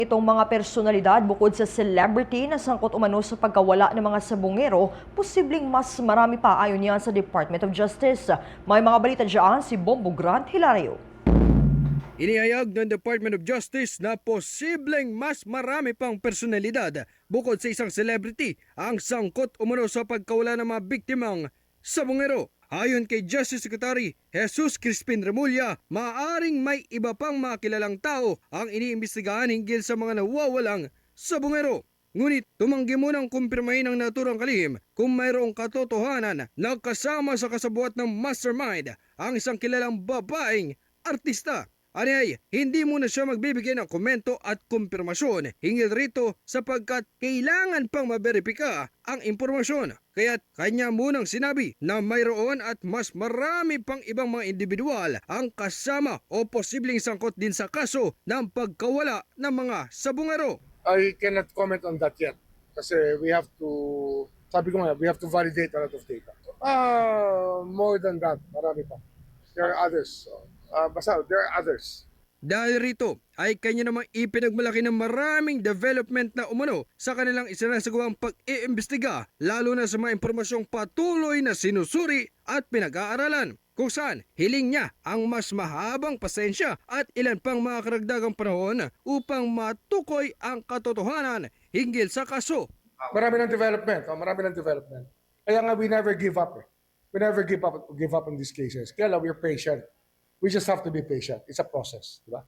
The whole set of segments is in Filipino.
Itong mga personalidad bukod sa celebrity na sangkot umano sa pagkawala ng mga sabungero, posibleng mas marami pa ayon yan sa Department of Justice. May mga balita dyan si Bombo Grant Hilario. Inihayag ng Department of Justice na posibleng mas marami pang personalidad bukod sa isang celebrity ang sangkot umano sa pagkawala ng mga biktimang sabungero. Ayon kay Justice Secretary Jesus Crispin Remulla, maaaring may iba pang mga kilalang tao ang iniimbestigahan hinggil sa mga nawawalang sabungero. Ngunit tumanggi munang kumpirmahin ng naturang kalihim kung mayroong katotohanan na kasama sa kasabuat ng mastermind ang isang kilalang babaeng artista. Anay, hindi muna siya magbibigay ng komento at kumpirmasyon hinggil rito sapagkat kailangan pang maberipika ang impormasyon. Kaya't kanya munang sinabi na mayroon at mas marami pang ibang mga individual ang kasama o posibleng sangkot din sa kaso ng pagkawala ng mga sabungero. I cannot comment on that yet kasi we have to, sabi ko nga, we have to validate a lot of data. More than that, marami pa. There are others. Basta, there are others. Dahil rito ay kanya namang ipinagmalaki ng maraming development na umano sa kanilang isinasagawang pag-iimbestiga lalo na sa mga impormasyong patuloy na sinusuri at pinag-aaralan kung saan hiling niya ang mas mahabang pasensya at ilan pang mga karagdagang panahon upang matukoy ang katotohanan hinggil sa kaso. Marami ng development. Marami ng development. Kaya nga, we never give up. We never give up on these cases. Kaya lang, we're patient. We just have to be patient. It's a process, di ba?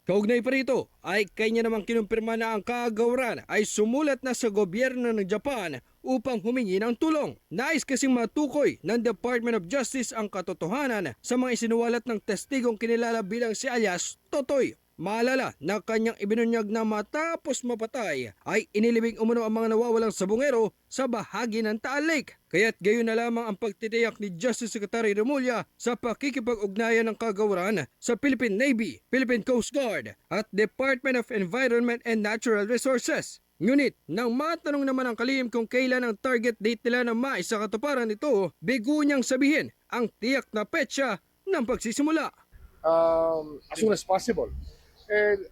Kaugnay pa rito ay kanya namang kinumpirma na ang kagawaran ay sumulat na sa gobyerno ng Japan upang humingi ng tulong. Nais kasing matukoy ng Department of Justice ang katotohanan sa mga isinuwalat ng testigong kinilala bilang si alias Totoy. Maalala na kanyang ibinunyag na matapos mapatay ay inilibing umano ang mga nawawalang sabungero sa bahagi ng Taal Lake. Kaya't gayon na lamang ang pagtitiyak ni Justice Secretary Remulla sa pakikipag-ugnayan ng kagawaran sa Philippine Navy, Philippine Coast Guard at Department of Environment and Natural Resources. Ngunit nang matanong naman ang kalihim kung kailan ang target date nila na maisakatuparan ito, bigo niyang sabihin ang tiyak na petsa ng pagsisimula. As soon as possible. And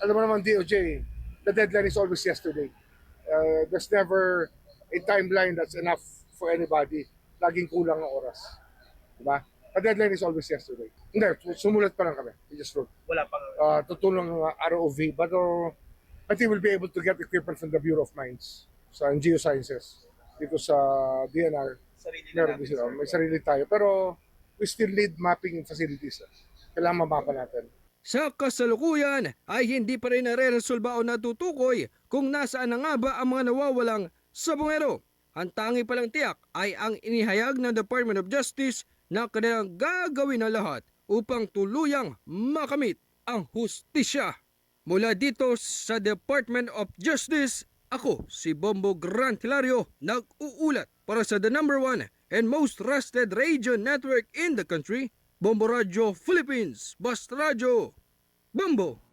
alam mo naman DOJ, the deadline is always yesterday. There's never a timeline that's enough for anybody. Laging kulang ang oras. Diba? The deadline is always yesterday. Hindi, sumulat pa lang kami. We just wrote. Wala pang Tutulong ang ROV. But I think we'll be able to get equipment from the Bureau of Mines sa Geosciences. Dito sa DNR. sarili na Meron natin. din sila. May sarili tayo. Pero we still need mapping facilities. Kailangan mapapa natin. Sa kasalukuyan ay hindi pa rin nare-resolba o natutukoy kung nasaan na nga ba ang mga nawawalang sabungero. Ang tangi palang tiyak ay ang inihayag ng Department of Justice na kanilang gagawin na lahat upang tuluyang makamit ang hustisya. Mula dito sa Department of Justice, ako si Bombo Grant Hilario, nag-uulat para sa the #1 and most trusted radio network in the country, Bombo Radio Philippines, Basta Radio, Bombo!